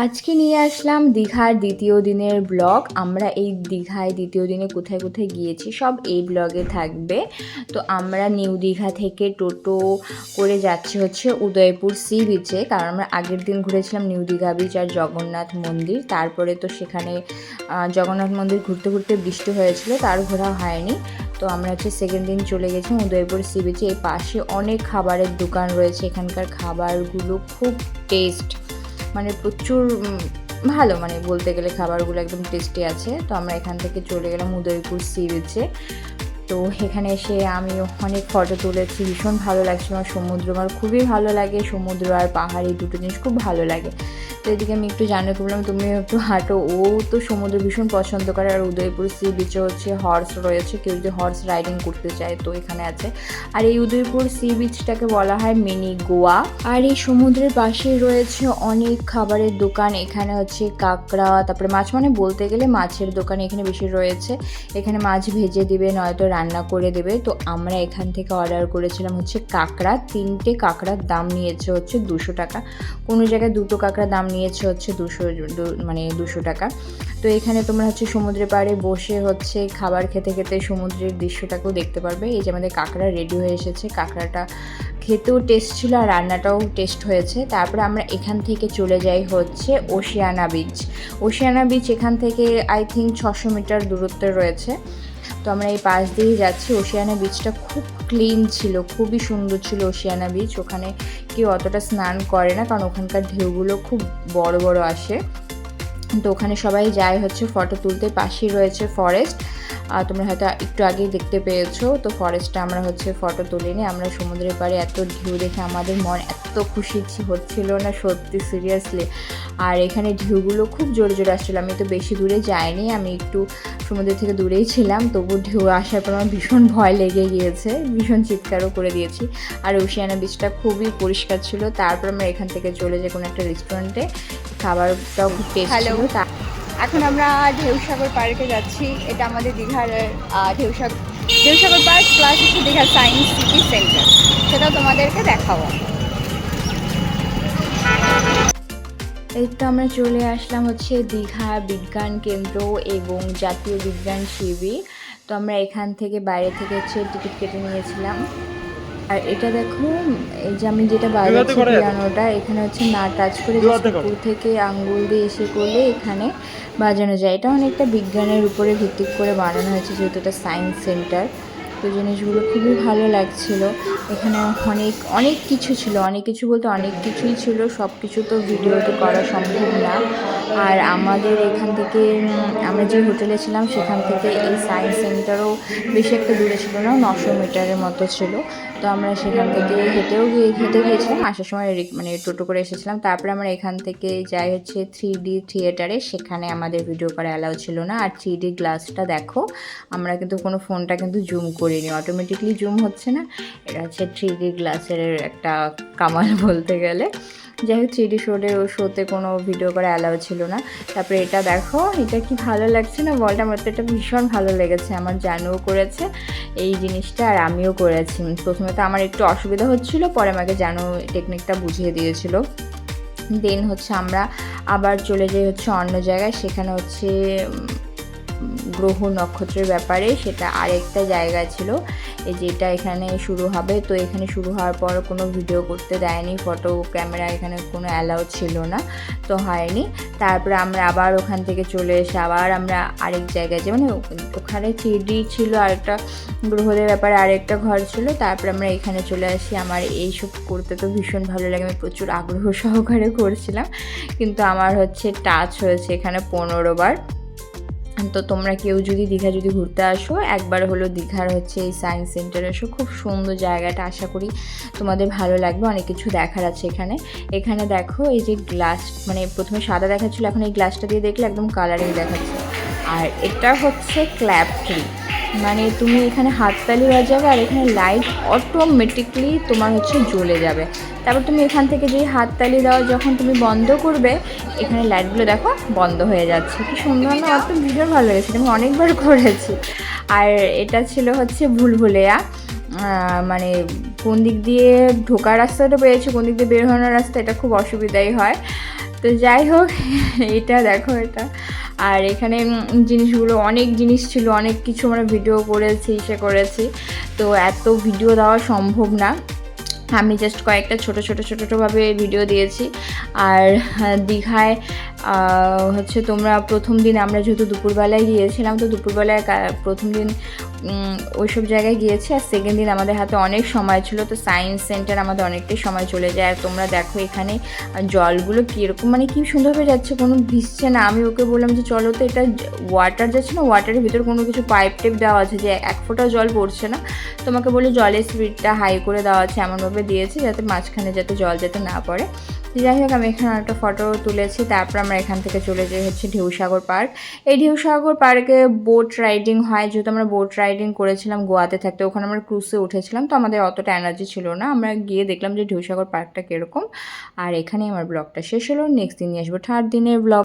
আজকে নিয়ে আসলাম দীঘার দ্বিতীয় দিনের ব্লগ। আমরা এই দীঘায় দ্বিতীয় দিনে কোথায় কোথায় গিয়েছি সব এই ব্লগে থাকবে। তো আমরা নিউ দীঘা থেকে টোটো করে যাচ্ছি হচ্ছে উদয়পুর সি বিচে, কারণ আমরা আগের দিন ঘুরেছিলাম নিউ দীঘা বিচ আর জগন্নাথ মন্দির। তারপরে তো সেখানে জগন্নাথ মন্দির ঘুরতে ঘুরতে বৃষ্টি হয়েছিল, তার ঘোরা হয়নি। তো আমরা হচ্ছে সেকেন্ড দিন চলে গেছিলাম উদয়পুর সি বিচে। এই পাশে অনেক খাবারের দোকান রয়েছে, এখানকার খাবারগুলো খুব টেস্ট, মানে প্রচুর ভালো, মানে বলতে গেলে খাবারগুলো একদম টেস্টি আছে। তো আমরা এখান থেকে চলে গেলাম উদয়পুর সি বিচে। তো এখানে এসে আমি অনেক ফটো তুলেছি, ভীষণ ভালো লাগছে আমার। সমুদ্র আমার খুবই ভালো লাগে, সমুদ্র আর পাহাড়ি দুটো জিনিস খুব ভালো লাগে। তো এদিকে আমি একটু জানাতে বললাম তুমিও একটু হাঁটো, ও তো সমুদ্র ভীষণ পছন্দ করে। আর উদয়পুর সি বিচে হচ্ছে হর্স রয়েছে, কেউ যদি হর্স রাইডিং করতে চায় তো এখানে আছে। আর এই উদয়পুর সি বিচটাকে বলা হয় মিনি গোয়া। আর এই সমুদ্রের পাশেই রয়েছে অনেক খাবারের দোকান। এখানে হচ্ছে কাঁকড়া, তারপরে মাছ, মানে বলতে গেলে মাছের দোকান এখানে বেশি রয়েছে। এখানে মাছ ভেজে দিবে, নয়তো রান্না করে দেবে। তো আমরা এখান থেকে অর্ডার করেছিলাম হচ্ছে কাঁকড়া। 3টে কাঁকড়ার দাম নিয়েছে হচ্ছে 200 টাকা। কোনো জায়গায় 2টো কাঁকড়ার দাম নিয়েছে হচ্ছে 200 টাকা। তো এখানে তোমরা হচ্ছে সমুদ্রের পাড়ে বসে হচ্ছে খাবার খেতে খেতে সমুদ্রের দৃশ্যটাকেও দেখতে পারবে। এই যে আমাদের কাঁকড়া রেডি হয়ে এসেছে, কাঁকড়াটা খেতেও টেস্ট ছিল আর রান্নাটাও টেস্ট হয়েছে। তারপরে আমরা এখান থেকে চলে যাই হচ্ছে ওশিয়ানা বিচ। ওশিয়ানা বিচ এখান থেকে আই থিঙ্ক 600 মিটার দূরত্বে রয়েছে। তো আমরা এই পাশ দিয়েই যাচ্ছি। ওশিয়ানা বিচটা খুব ক্লিন ছিল, খুবই সুন্দর ছিল ওশিয়ানা বিচ। ওখানে কেউ অতটা স্নান করে না, কারণ ওখানকার ঢেউগুলো খুব বড় বড় আসে। তো ওখানে সবাই যায় হচ্ছে ফটো তুলতে। পাশেই রয়েছে ফরেস্ট, তোমরা হয়তো একটু আগেই দেখতে পেয়েছো। তো ফরেস্টে আমরা হচ্ছে ফটো তুলিনি। আমরা সমুদ্রের পাড়ে এত ঢেউ দেখে আমাদের মন এত খুশি হচ্ছিল না, সত্যি সিরিয়াসলি। আর এখানে ঢেউগুলো খুব জোরে জোরে আসছিলো। আমি তো বেশি দূরে যাইনি, আমি একটু সমুদ্রের থেকে দূরেই ছিলাম। তবু ঢেউ আসার পর আমার ভীষণ ভয় লেগে গিয়েছে, ভীষণ চিৎকারও করে দিয়েছি। আর ওশিয়ানা বিচটা খুবই পরিষ্কার ছিল। তারপর আমরা এখান থেকে চলে যাই কোনো একটা রেস্টুরেন্টে, খাবারটাও খুব টেস্ট ছিল। এখন আমরা ঢেউসাগর পার্কে যাচ্ছি। এটা আমাদের দীঘার ঢেউসাগর পার্ক প্লাস হচ্ছে দীঘার সায়েন্স সিটি সেন্টার, সেটাও তোমাদেরকে দেখাবো। এই তো আমরা চলে আসলাম হচ্ছে দীঘা বিজ্ঞান কেন্দ্র এবং জাতীয় বিজ্ঞান শিবির। তো আমরা এখান থেকে বাইরে থেকে হচ্ছে টিকিট কেটে নিয়েছিলাম। আর এটা দেখো, এই যে আমি যেটা বাজাচ্ছি পিয়ানোটা, এখানে হচ্ছে না টাচ করে উপর থেকে আঙ্গুল দিয়ে এসে করলে এখানে বাজানো যায়। এটা অনেকটা বিজ্ঞানের উপরে ভিত্তি করে বানানো হয়েছে, যেহেতু এটা সায়েন্স সেন্টার। তো জিনিসগুলো খুবই ভালো লাগছিল। এখানে অনেক অনেক কিছু ছিল, অনেক কিছু বলতে অনেক কিছুই ছিল, সব কিছু তো ভিডিওতে করা সম্ভব না। আর আমাদের এখান থেকে আমরা যে হোটেলে ছিলাম সেখান থেকে এই সায়েন্স সেন্টারও বেশি একটা দূরে ছিল না, 900 মিটারের মতো ছিল। তো আমরা সেখান থেকে হেঁটে গিয়েছিলাম, আসার সময় মানে টোটো করে এসেছিলাম। তারপরে আমরা এখান থেকে যাই হচ্ছে 3D থিয়েটারে, সেখানে আমাদের ভিডিও করা অ্যালাউ ছিল না। আর 3D গ্লাসটা দেখো, আমরা কিন্তু কোনো ফোনটা কিন্তু জুম করিনি, অটোমেটিকলি জুম হচ্ছে না। এটা হচ্ছে 3D গ্লাসের একটা কামাল বলতে গেলে। যাই হোক, 3D শোতে কোনো ভিডিও করা অ্যালাউ ছিল না। তারপরে এটা দেখো, এটা কি ভালো লাগছে না বলটা? আমার তো এটা ভীষণ ভালো লেগেছে, আমার জানুও করেছে এই জিনিসটা আর আমিও করেছি। প্রথমে তো আমার একটু অসুবিধা হচ্ছিল, পরে আমাকে জানু টেকনিকটা বুঝিয়ে দিয়েছিল। দেন হচ্ছে আমরা আবার চলে যাই হচ্ছে অন্য জায়গায়, সেখানে হচ্ছে গ্রহ নক্ষত্রের ব্যাপারে, সেটা আরেকটা জায়গা ছিল। এই যেটা এখানে শুরু হবে, তো এখানে শুরু হওয়ার পর কোনো ভিডিও করতে দেয়নি, ফটো ক্যামেরা এখানে কোনো অ্যালাউ ছিল না, তো হয়নি। তারপরে আমরা আবার ওখান থেকে চলে এসে আবার আমরা আরেক জায়গায় যাই, মানে ওখানে 3D ছিল, আরেকটা গ্রহদের ব্যাপারে আরেকটা ঘর ছিল। তারপরে আমরা এখানে চলে আসি। আমার এইসব করতে তো ভীষণ ভালো লাগে, আমি প্রচুর আগ্রহ সহকারে করছিলাম, কিন্তু আমার হচ্ছে টাচ হয়েছে এখানে 15 বার। তো তোমরা কেউ যদি দীঘা ঘুরতে আসো, একবার হলো দীঘার হচ্ছে এই সায়েন্স সেন্টারে এসো, খুব সুন্দর জায়গাটা, আশা করি তোমাদের ভালো লাগবে। অনেক কিছু দেখার আছে এখানে দেখো, এই যে গ্লাস, মানে প্রথমে সাদা দেখাচ্ছিল, এখন এই গ্লাসটা দিয়ে দেখলে একদম কালারিং দেখাচ্ছে। আর এটা হচ্ছে ক্ল্যাপ ট্রি, মানে তুমি এখানে হাততালি বাজাবে আর এখানে লাইট অটোমেটিকলি তোমার হচ্ছে জ্বলে যাবে। তারপর তুমি এখান থেকে যেই হাততালি দাও, যখন তুমি বন্ধ করবে এখানে লাইটগুলো দেখো বন্ধ হয়ে যাচ্ছে। কি সুন্দর না? আমার তো ভীষণ ভালো লেগেছে, আমি অনেকবার করেছি। আর এটা ছিল হচ্ছে ভুলভুলাইয়া, মানে কোন দিক দিয়ে ঢোকার রাস্তাটা পেয়েছি, কোন দিক দিয়ে বের হওয়ার রাস্তা, এটা খুব অসুবিধাই হয়। তো তো যাই হোক, এটা দেখো এটা। আর এখানে জিনিসগুলো অনেক জিনিস ছিল, অনেক কিছু আমরা ভিডিও করেছি, করেছি। তো এত ভিডিও দেওয়া সম্ভব না, আমি জাস্ট কয়েকটা ছোটোভাবে ভিডিও দিয়েছি। আর দীঘায় হচ্ছে তোমরা প্রথম দিন আমরা যেহেতু দুপুরবেলায় গিয়েছিলাম, তো দুপুরবেলায় প্রথম দিন ওইসব জায়গায় গিয়েছি। আর সেকেন্ড দিন আমাদের হাতে অনেক সময় ছিল, তো সায়েন্স সেন্টার আমাদের অনেকটাই সময় চলে যায়। আর তোমরা দেখো এখানে জলগুলো কীরকম, মানে কী সুন্দরভাবে যাচ্ছে, কোনো ভিজছে না। আমি ওকে বললাম যে চলো তো, এটা ওয়াটার যাচ্ছে না, ওয়াটারের ভিতরে কোনো কিছু পাইপ টেপ দেওয়া আছে যে এক ফোঁটা জল পড়ছে না। তোমাকে বলি জলের স্পিডটা হাই করে দেওয়া আছে, এমনভাবে দিয়েছি যাতে মাঝখানে যাতে জল যাতে না পড়ে। যাই হোক, আমি এখানে একটা ফটো তুলেছি। তারপর আমরা এখান থেকে চলে যাই হচ্ছে ঢেউসাগর পার্ক। এই ঢেউসাগর পার্কে বোট রাইডিং হয়, যেহেতু আমরা বোট রাইডিং করেছিলাম গোয়াতে থাকতে, ওখানে আমরা ক্রুজে উঠেছিলাম, তো আমাদের অতটা এনার্জি ছিল না। আমরা গিয়ে দেখলাম যে ঢেউসাগর পার্কটা কীরকম। আর এখানেই আমার ব্লগটা শেষ হলো। নেক্সট দিন নিয়ে আসবো 3rd দিনের ব্লগ।